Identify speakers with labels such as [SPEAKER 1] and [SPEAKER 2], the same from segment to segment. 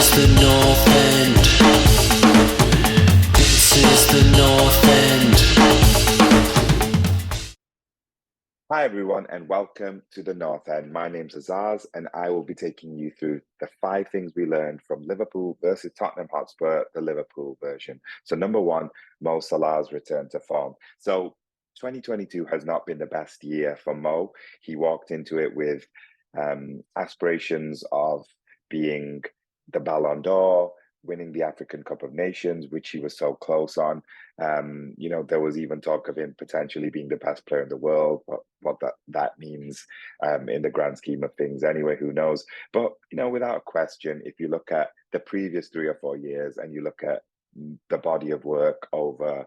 [SPEAKER 1] is the North End. This is the North End.
[SPEAKER 2] Hi everyone and welcome to the North End. My name's Aizaz and I will be taking you through the 5 things we learned from Liverpool versus Tottenham Hotspur, the Liverpool version. So number 1, Mo Salah's return to form. So 2022 has not been the best year for Mo. He walked into it with aspirations of being the Ballon d'Or, winning the African Cup of Nations, which he was so close on. There was even talk of him potentially being the best player in the world. What that means in the grand scheme of things, anyway, who knows? But without question, if you look at the previous 3 or 4 years and you look at the body of work over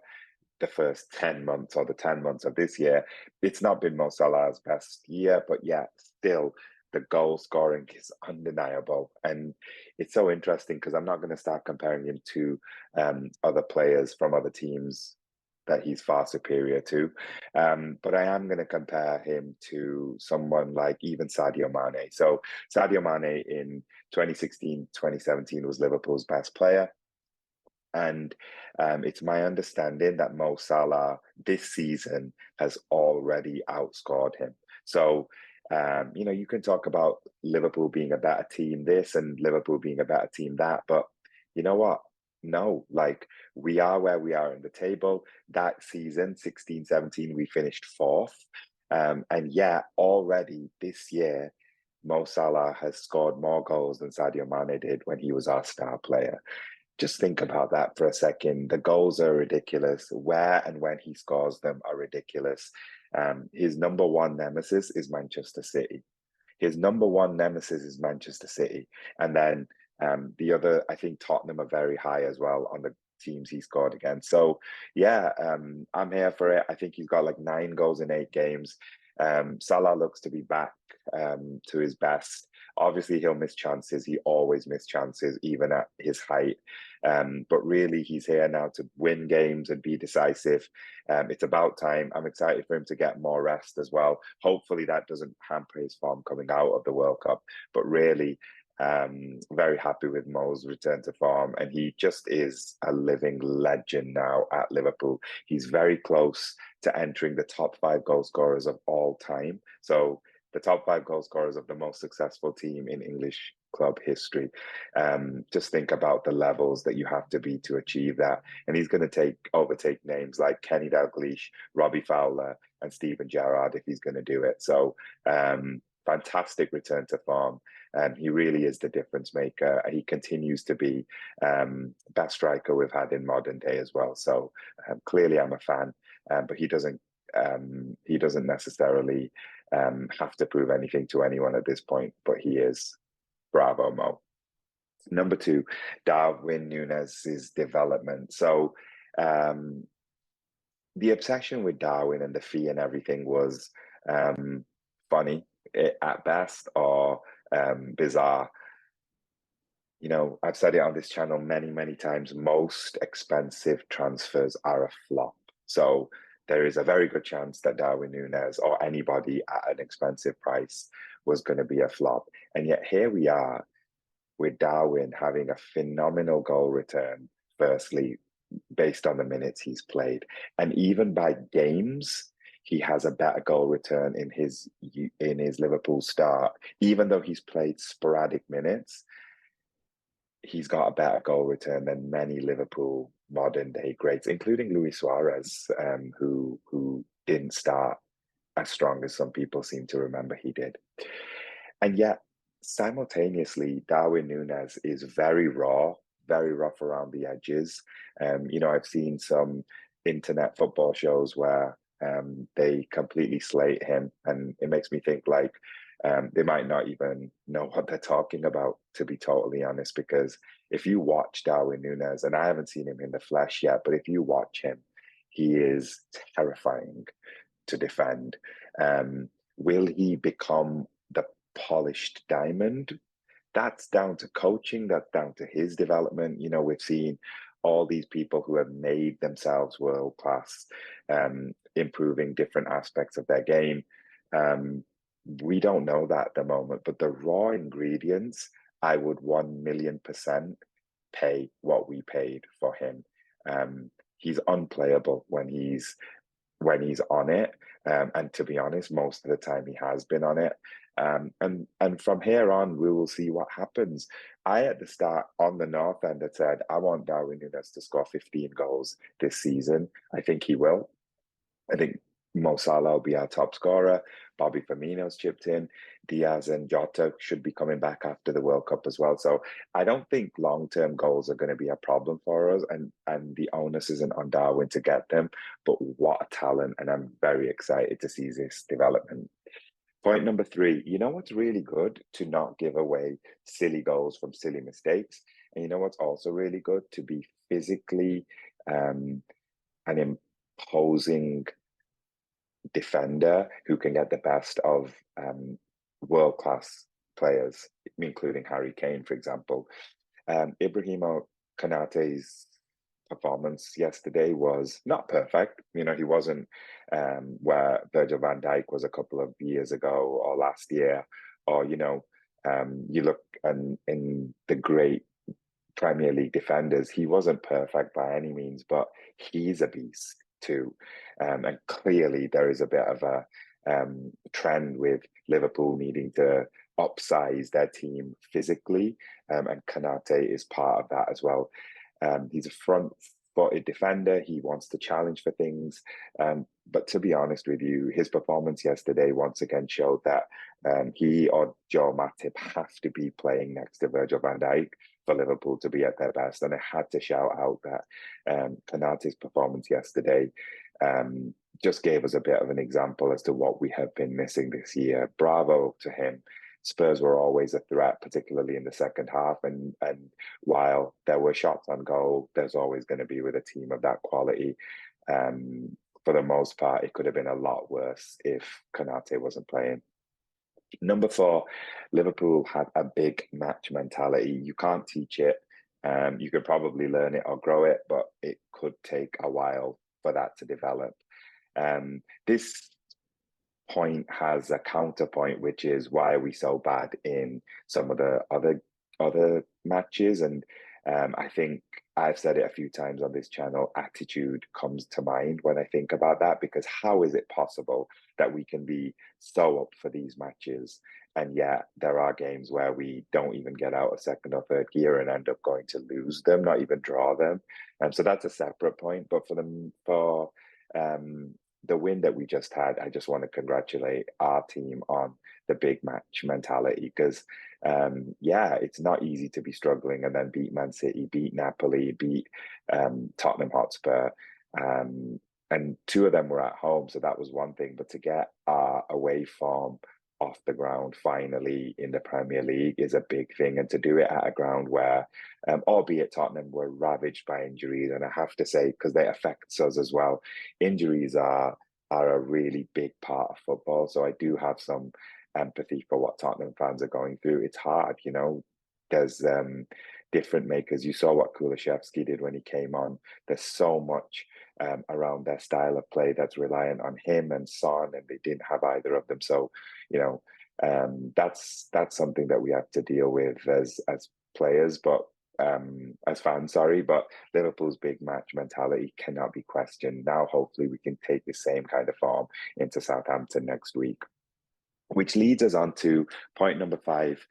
[SPEAKER 2] the first 10 months or the 10 months of this year, it's not been Mo Salah's best year, but yeah, still the goal scoring is undeniable. And it's so interesting because I'm not going to start comparing him to other players from other teams that he's far superior to. But I am going to compare him to someone like even Sadio Mane. So Sadio Mane in 2016, 2017 was Liverpool's best player. And it's my understanding that Mo Salah this season has already outscored him. So, you can talk about Liverpool being a better team this and Liverpool being a better team that, but you know what? No, like we are where we are in the table. That season, 16-17, we finished 4th. And yeah, already this year, Mo Salah has scored more goals than Sadio Mane did when he was our star player. Just think about that for a second. The goals are ridiculous. Where and when he scores them are ridiculous. His number 1 nemesis is Manchester City. His number 1 nemesis is Manchester City. And then the other, I think Tottenham are very high as well on the teams he scored against. So yeah, I'm here for it. I think he's got like 9 goals in 8 games. Salah looks to be back to his best. Obviously, he'll miss chances. He always misses chances, even at his height. But really, he's here now to win games and be decisive. It's about time. I'm excited for him to get more rest as well. Hopefully, that doesn't hamper his form coming out of the World Cup. But really, very happy with Mo's return to form, and he just is a living legend now at Liverpool. He's very close to entering the top 5 goal scorers of all time. So the top 5 goal scorers of the most successful team in English club history. Just think about the levels that you have to be to achieve that. And he's going to overtake names like Kenny Dalglish, Robbie Fowler, and Steven Gerrard if he's going to do it. So fantastic return to form. He really is the difference maker. He continues to be best striker we've had in modern day as well. So clearly I'm a fan, but he doesn't necessarily have to prove anything to anyone at this point, but he is. Bravo, Mo. Number 2, Darwin Núñez's development. So the obsession with Darwin and the fee and everything was funny at best or bizarre. I've said it on this channel many, many times. Most expensive transfers are a flop. So there is a very good chance that Darwin Núñez or anybody at an expensive price was going to be a flop. And yet here we are with Darwin having a phenomenal goal return, firstly, based on the minutes he's played. And even by games, he has a better goal return in his Liverpool start. Even though he's played sporadic minutes, he's got a better goal return than many Liverpool modern day greats, including Luis Suarez, who didn't start as strong as some people seem to remember he did. And yet, simultaneously, Darwin Núñez is very raw, very rough around the edges. I've seen some internet football shows where they completely slate him, and it makes me think like they might not even know what they're talking about, to be totally honest, because if you watch Darwin Núñez, and I haven't seen him in the flesh yet, but if you watch him, he is terrifying to defend. Will he become the polished diamond? That's down to coaching, that's down to his development. We've seen all these people who have made themselves world class, improving different aspects of their game. We don't know that at the moment, but the raw ingredients I would 1,000,000% pay what we paid for him. He's unplayable when he's on it. And to be honest, most of the time he has been on it. And from here on, we will see what happens. I, at the start on the North End, had said, I want Darwin Núñez to score 15 goals this season. I think he will. I think Mo Salah will be our top scorer. Bobby Firmino's chipped in. Diaz and Jota should be coming back after the World Cup as well. So I don't think long-term goals are going to be a problem for us. And the onus isn't on Darwin to get them. But what a talent. And I'm very excited to see this development. Point number 3, you know what's really good? To not give away silly goals from silly mistakes. And you know what's also really good? To be physically an imposing defender who can get the best of world-class players, including Harry Kane, for example. Ibrahimo Konate's performance yesterday was not perfect. You know, he wasn't where Virgil van Dijk was a couple of years ago or last year, or, you know, you look and in the great Premier League defenders, he wasn't perfect by any means, but he's a beast too. And clearly there is a bit of a trend with Liverpool needing to upsize their team physically, and Konate is part of that as well. He's a front-footed defender. He wants to challenge for things. But to be honest with you, his performance yesterday once again showed that he or Joe Matip have to be playing next to Virgil van Dijk for Liverpool to be at their best. And I had to shout out that Konate's performance yesterday just gave us a bit of an example as to what we have been missing this year. Bravo to him. Spurs were always a threat, particularly in the second half. And while there were shots on goal, there's always going to be with a team of that quality. For the most part, it could have been a lot worse if Konate wasn't playing. Number 4, Liverpool had a big match mentality. You can't teach it. You could probably learn it or grow it, but it could take a while for that to develop. This point has a counterpoint, which is why are we so bad in some of the other matches. And I think I've said it a few times on this channel, attitude comes to mind when I think about that, because how is it possible that we can be so up for these matches and yet there are games where we don't even get out of second or third gear and end up going to lose them, not even draw them. And so that's a separate point. But for the win that we just had, I just want to congratulate our team on the big match mentality, because it's not easy to be struggling and then beat Man City, beat Napoli, beat Tottenham Hotspur, and 2 of them were at home, so that was one thing. But to get our away form off the ground finally in the Premier League is a big thing, and to do it at a ground where, albeit Tottenham were ravaged by injuries, and I have to say, because they affect us as well, injuries are a really big part of football. So I do have some empathy for what Tottenham fans are going through. It's hard, you know. There's different makers. You saw what Kulusevski did when he came on. There's so much around their style of play that's reliant on him and Son, and they didn't have either of them. So, you know, that's something that we have to deal with as players, but as fans, sorry. But Liverpool's big match mentality cannot be questioned. Now, hopefully, we can take the same kind of form into Southampton next week. Which leads us on to point number 5.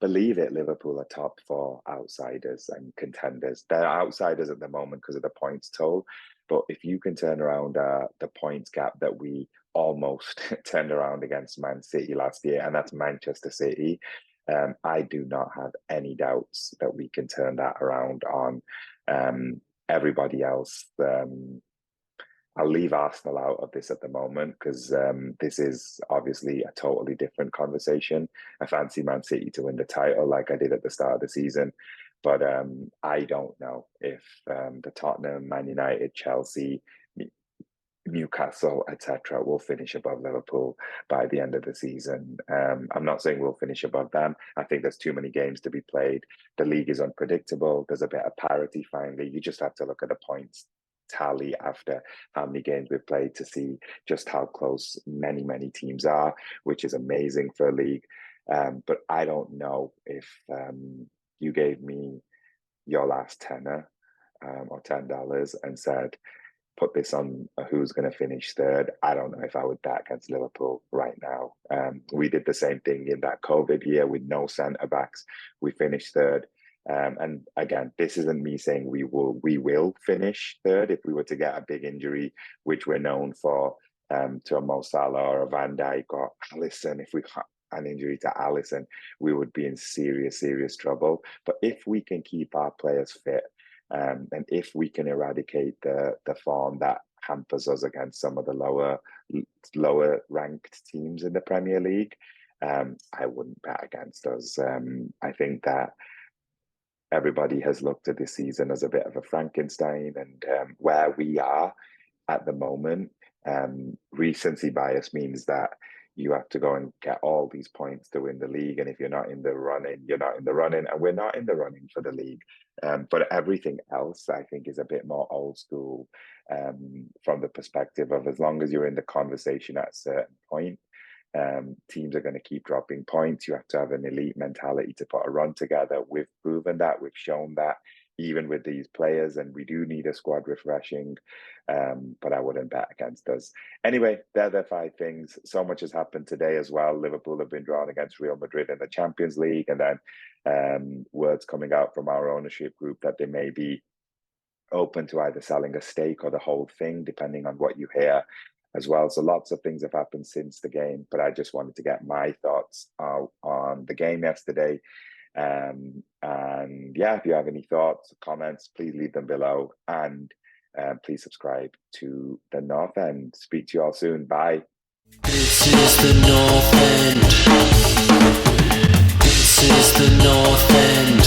[SPEAKER 2] Believe it, Liverpool are top 4 outsiders and contenders. They're outsiders at the moment because of the points total. But if you can turn around the points gap that we almost turned around against Man City last year, and that's Manchester City, I do not have any doubts that we can turn that around on everybody else. I'll leave Arsenal out of this at the moment because this is obviously a totally different conversation. I fancy Man City to win the title like I did at the start of the season. But I don't know if the Tottenham, Man United, Chelsea, Newcastle, etc., will finish above Liverpool by the end of the season. I'm not saying we'll finish above them. I think there's too many games to be played. The league is unpredictable. There's a bit of parity finally. You just have to look at the points tally after how many games we've played to see just how close many teams are, which is amazing for a league. But I don't know if you gave me your last tenner or $10 and said, put this on who's going to finish third. I don't know if I would bet against Liverpool right now. We did the same thing in that COVID year with no centre backs. We finished third. And again, this isn't me saying we will finish third if we were to get a big injury, which we're known for, to a Mo Salah or a Van Dijk or Alisson. If we got an injury to Alisson, we would be in serious trouble. But if we can keep our players fit, and if we can eradicate the form that hampers us against some of the lower ranked teams in the Premier League, I wouldn't bet against us. I think that everybody has looked at this season as a bit of a Frankenstein, and where we are at the moment, recency bias means that you have to go and get all these points to win the league. And if you're not in the running, you're not in the running. And we're not in the running for the league. But everything else, I think, is a bit more old school from the perspective of as long as you're in the conversation at a certain point, teams are going to keep dropping points. You have to have an elite mentality to put a run together. We've proven that. We've shown that even with these players, and we do need a squad refreshing, but I wouldn't bet against us. Anyway, they're the 5 things. So much has happened today as well. Liverpool have been drawn against Real Madrid in the Champions League, and then words coming out from our ownership group that they may be open to either selling a stake or the whole thing, depending on what you hear as well. So lots of things have happened since the game, but I just wanted to get my thoughts on the game yesterday. And yeah, if you have any thoughts, comments, please leave them below, and please subscribe to the North End. Speak to you all soon. Bye.
[SPEAKER 1] This is the North End. This is the North End.